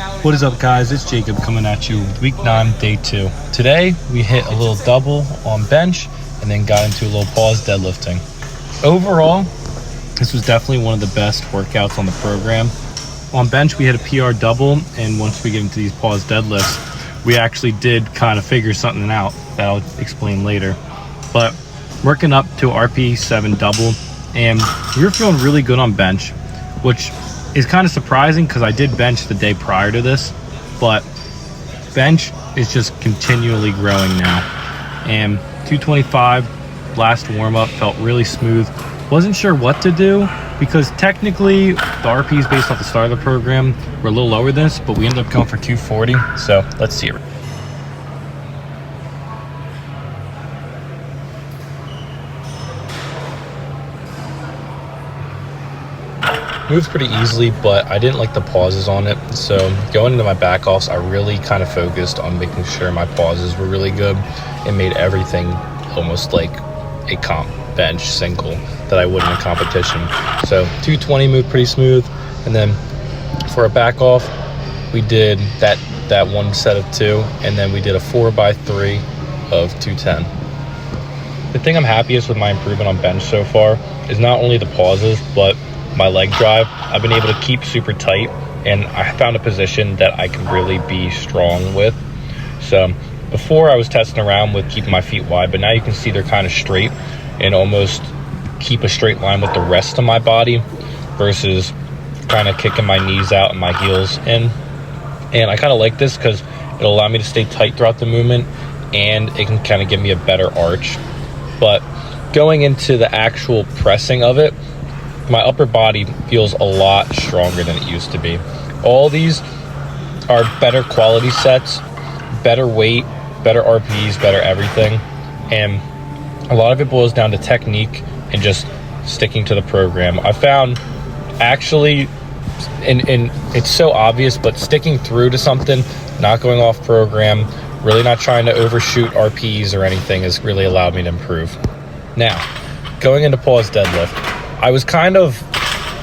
What is up, guys? It's Jacob coming at you with week 9, day 2. Today, we hit a little double on bench and then got into a little pause deadlifting. Overall, this was definitely one of the best workouts on the program. On bench, we hit a PR double, and once we get into these pause deadlifts, we actually did kind of figure something out that I'll explain later. But working up to RP7 double, and we were feeling really good on bench, which is kind of surprising because I did bench the day prior to this, but bench is just continually growing now. And 225 last warm-up felt really smooth. Wasn't sure what to do because technically the RPs based off the start of the program were a little lower than this, but we ended up going for 240. So let's see it. Moved pretty easily, but I didn't like the pauses on it. So going into my back offs, I really kind of focused on making sure my pauses were really good and made everything almost like a comp bench single that I would in a competition. So 220 moved pretty smooth, and then for a back off, we did that one set of 2, and then we did a 4x3 of 210. The thing I'm happiest with my improvement on bench so far is not only the pauses, but my leg drive. I've been able to keep super tight, and I found a position that I can really be strong with. So before I was testing around with keeping my feet wide, but now you can see they're kind of straight and almost keep a straight line with the rest of my body versus kind of kicking my knees out and my heels in. And I kind of like this because it'll allow me to stay tight throughout the movement, and it can kind of give me a better arch. But going into the actual pressing of it, my upper body feels a lot stronger than it used to be. All these are better quality sets, better weight, better RPs, better everything. And a lot of it boils down to technique and just sticking to the program. I found actually, and it's so obvious, but sticking through to something, not going off program, really not trying to overshoot RPs or anything has really allowed me to improve. Now, going into pause deadlift, I was kind of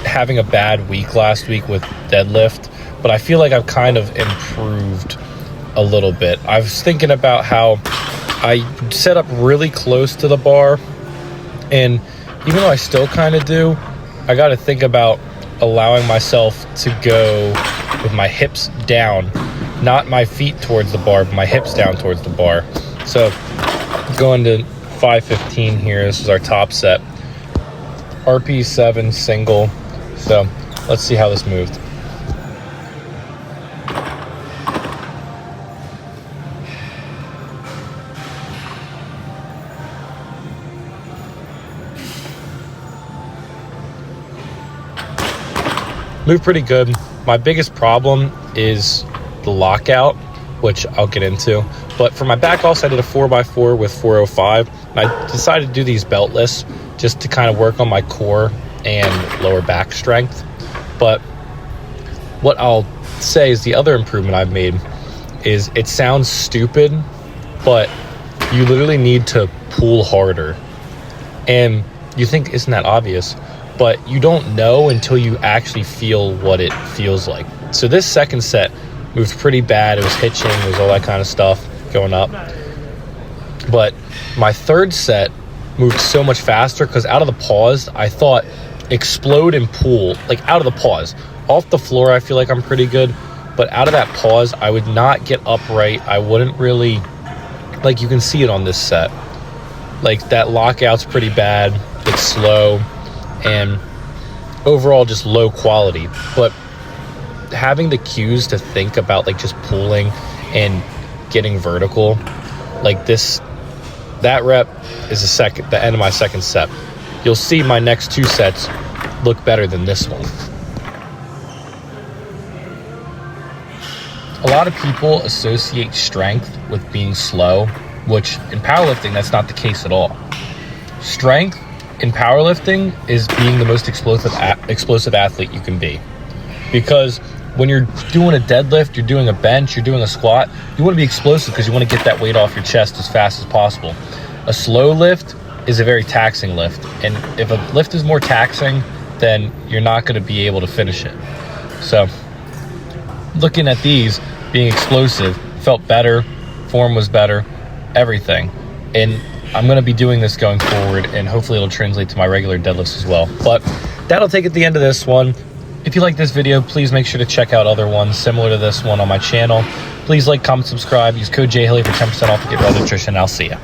having a bad week last week with deadlift, but I feel like I've kind of improved a little bit. I was thinking about how I set up really close to the bar, and even though I still kind of do, I got to think about allowing myself to go with my hips down, not my feet towards the bar, but my hips down towards the bar. So going to 515 here, this is our top set. RP7 single. So let's see how this moved. Moved pretty good. My biggest problem is the lockout, which I'll get into. But for my back offs, I did a 4x4 with 405. And I decided to do these beltless just to kind of work on my core and lower back strength. But what I'll say is the other improvement I've made is, it sounds stupid, but you literally need to pull harder. And you think, isn't that obvious? But you don't know until you actually feel what it feels like. So this second set moved pretty bad. It was hitching, it was all that kind of stuff going up. But my third set moved so much faster because out of the pause, I thought explode and pull, like out of the pause. Off the floor, I feel like I'm pretty good, but out of that pause, I would not get upright. I wouldn't really, like you can see it on this set. Like that lockout's pretty bad, it's slow, and overall just low quality. But having the cues to think about like just pulling and getting vertical, like this, that rep is the end of my second set. You'll see my next 2 sets look better than this one. A lot of people associate strength with being slow, which in powerlifting, that's not the case at all. Strength in powerlifting is being the most explosive athlete you can be. Because when you're doing a deadlift, you're doing a bench, you're doing a squat, you want to be explosive because you want to get that weight off your chest as fast as possible. A slow lift is a very taxing lift, and if a lift is more taxing, then you're not going to be able to finish it. So looking at these being explosive, felt better, form was better, everything. And I'm going to be doing this going forward, and hopefully it'll translate to my regular deadlifts as well. But that'll take it at the end of this one. If you like this video, please make sure to check out other ones similar to this one on my channel. Please like, comment, subscribe. Use code JHilly for 10% off to Get Real Nutrition. I'll see ya.